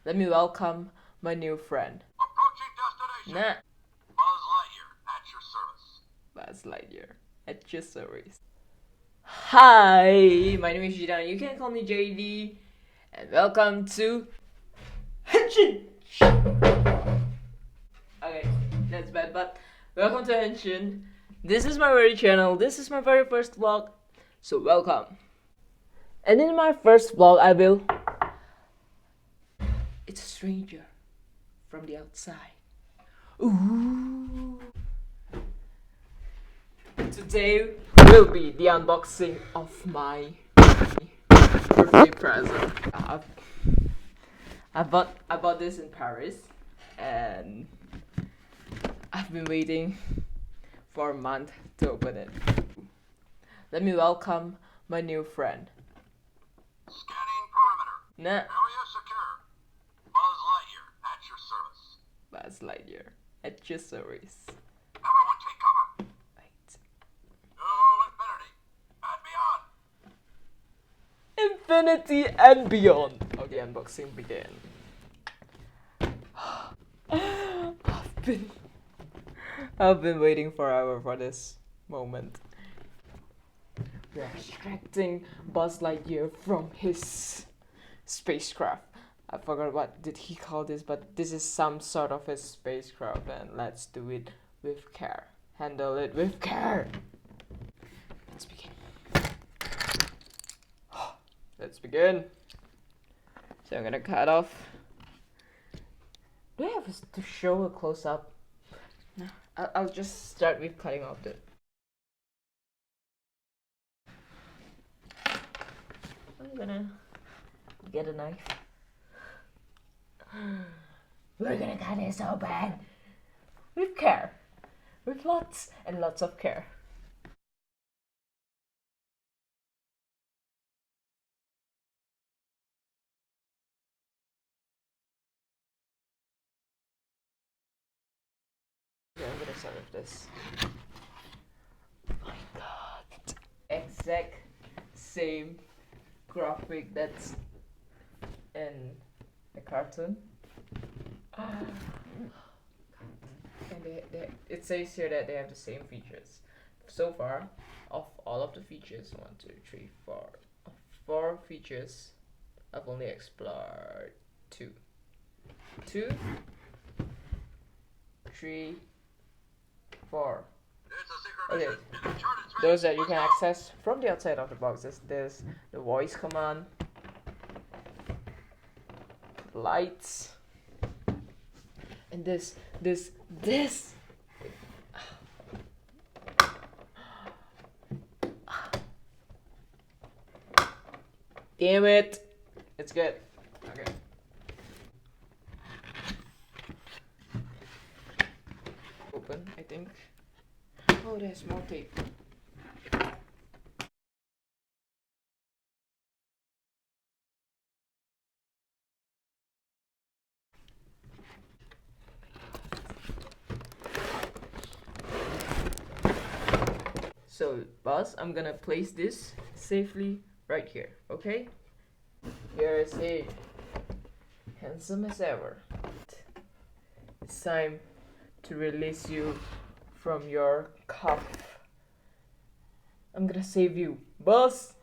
Let me welcome my new friend. Approaching destination. Nah, Buzz Lightyear at your service. Buzz Lightyear at your service. Hi, my name is Jidan. You can call me JD. And welcome to Hen Hsin. Okay, that's bad, but welcome to Hen Hsin. This is my very channel. This is my very first vlog. So welcome. And in my first vlog, I will. It's a stranger from the outside. Ooh. Today will be the unboxing of my birthday present. I bought this in Paris, and I've been waiting for a month to open it. Let me welcome my new friend. Scanning perimeter. Nah, Area secure. Buzz Lightyear at your service. Buzz Lightyear at your service. Everyone take cover. Wait. To infinity and beyond. Infinity and beyond. Okay, unboxing begin. I've been waiting forever for this moment. We're extracting Buzz Lightyear from his spacecraft. I forgot what did he call this, but this is some sort of a spacecraft, and let's do it with care. Handle it with care. Let's begin. Let's begin. So I'm gonna cut off. Do I have to show a close up? No. I'll just start with cutting off the. I'm gonna get a knife. We're gonna cut this open with care, with lots and lots of care. Okay, I'm gonna start with this. Oh my god. Exact same graphic that's in the cartoon. And it says here that they have the same features. So far, of all of the features, 1, 2, 3, 4, of 4 features, I've only explored 2. 2, 3, 4. It's a secret Okay, mission in uncharted space. those that you can Let's go. access from the outside of the box is this, the voice command, lights, and this. Damn it! It's good. Okay. Open, I think. Oh, there's more tape. So, Buzz, I'm gonna place this safely right here, okay? Here is he, handsome as ever. It's time to release you from your cuff. I'm gonna save you, Buzz!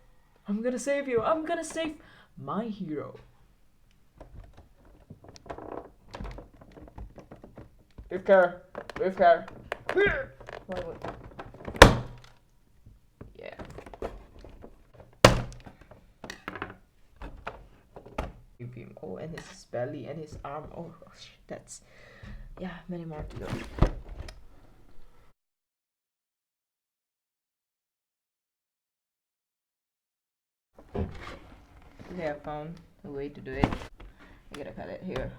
I'm gonna save you! I'm gonna save my hero! With care! With care! Yeah. Beam. Oh, and his belly and his arm. Oh, shit, that's. Yeah, many more to go. Okay, I found a way to do it. I gotta cut it here.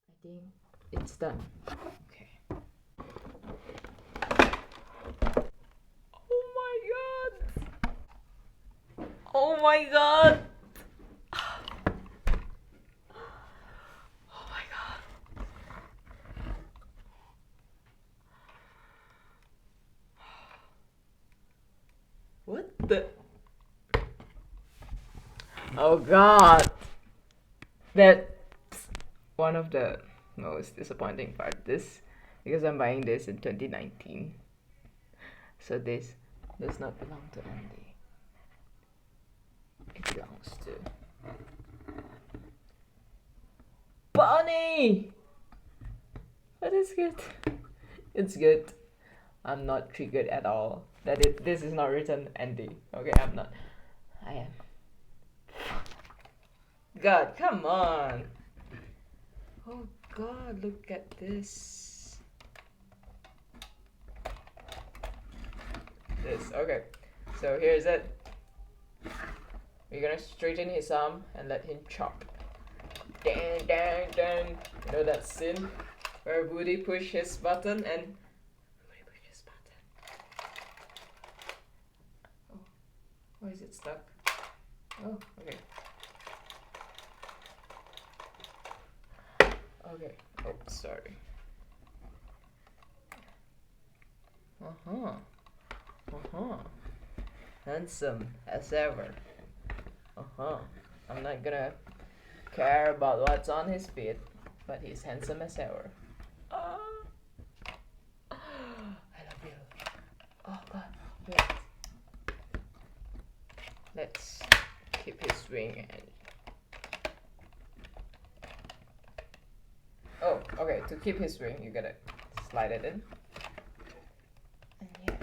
I think it's done. Okay. Oh my god! Oh my god! Oh god. That's one of the most disappointing part. This, because I'm buying this in 2019. So this does not belong to Andy. It belongs to Bonnie! But it's good. It's good. I'm not triggered at all. This is not written Andy. Okay, I'm not. I am. God, come on. Oh god, look at this. Okay. So here's it. We're gonna straighten his arm and let him chop. Dang, dang, dang. You know that scene where Woody push his button and Oh, why is it stuck? Oh, okay. Okay. Oh, sorry. Handsome as ever. I'm not gonna care about what's on his feet, but he's handsome as ever. I love you. Oh god, wait. Let's keep his wing and oh, okay, to keep his wing you gotta slide it in. And yeah.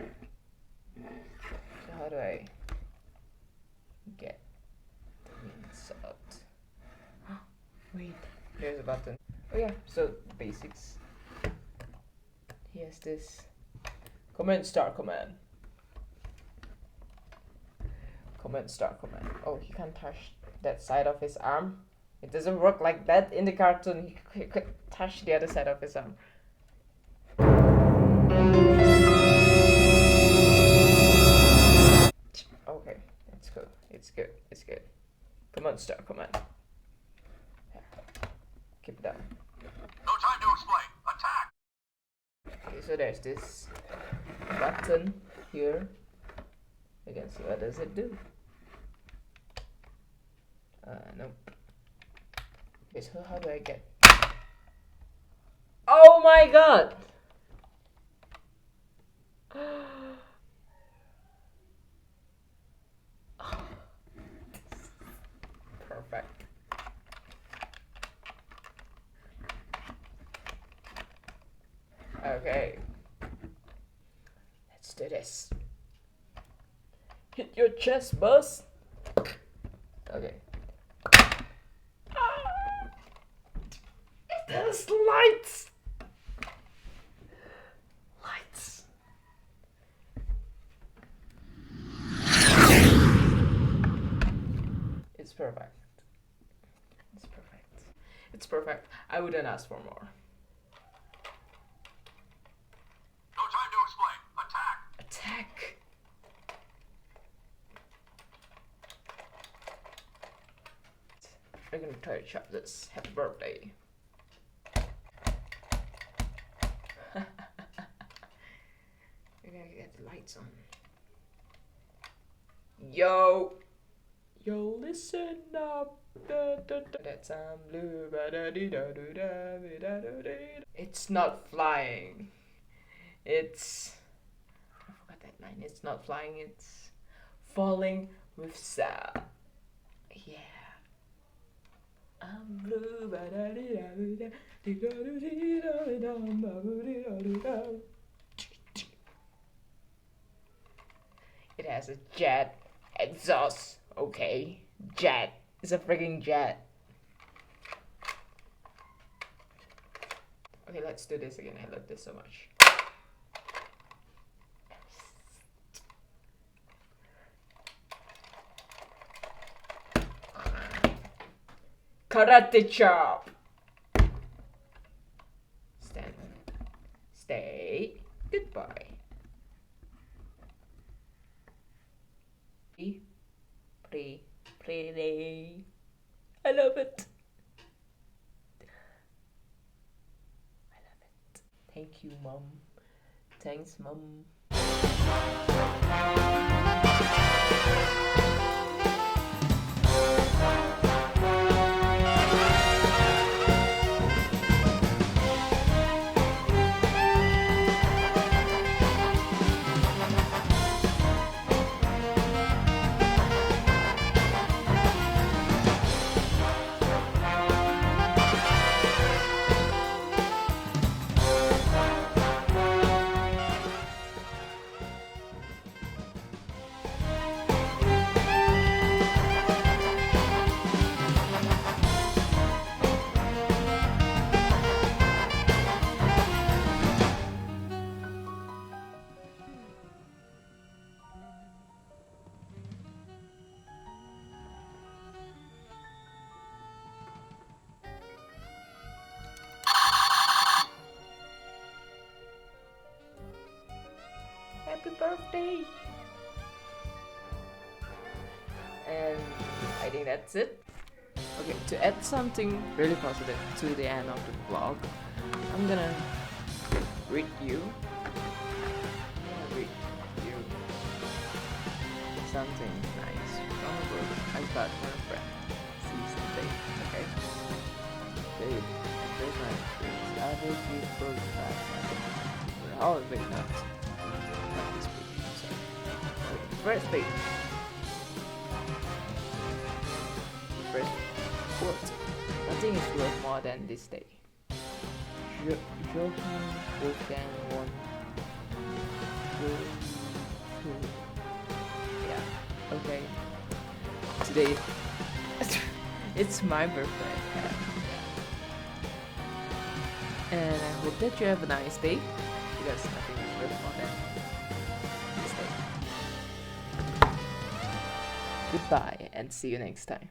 So how do I get the wings out? Wait, there's a button. Oh yeah, so basics. He has this command start command. Command start command. Oh, he can't touch that side of his arm. It doesn't work like that in the cartoon. He could touch the other side of his arm. Okay, it's good. It's good. It's good. Command start command. Keep it down. No time to explain. Attack! Okay, so there's this button here. You can see what does it do. Nope. Okay, so how do I get? Oh my god! Perfect. Okay. Let's do this. Hit your chest, Buzz. Okay. It has lights. Lights. It's perfect. It's perfect. It's perfect. I wouldn't ask for more. No time to explain. Attack! Attack. I'm gonna try to chop this. Happy birthday. We're gonna get the lights on. Yo! Yo, listen up. That I'm blue. It's not flying. It's. I forgot that line. It's not flying, it's falling with sound. Yeah. I'm blue. It has a jet exhaust. Okay, jet. It's a freaking jet. Okay, let's do this again. I love this so much. Karate chop. Stand. Stay. Goodbye. Pretty. I love it. I love it. Thank you, Mom. Thanks, Mom. birthday. And I think that's it. Okay, to add something really positive to the end of the vlog, I'm gonna read you something nice from a book I got from a friend. Season date, okay? Date, there's my experience. I will give books back. Oh, wait, not this page. Sorry. Okay, first page. First quote. Nothing is worth more than this day. Johann Wolfgang von Goethe. Yeah, okay. Today, it's my birthday. And I hope that you have a nice day, because nothing is worth more than this day. Goodbye, and see you next time.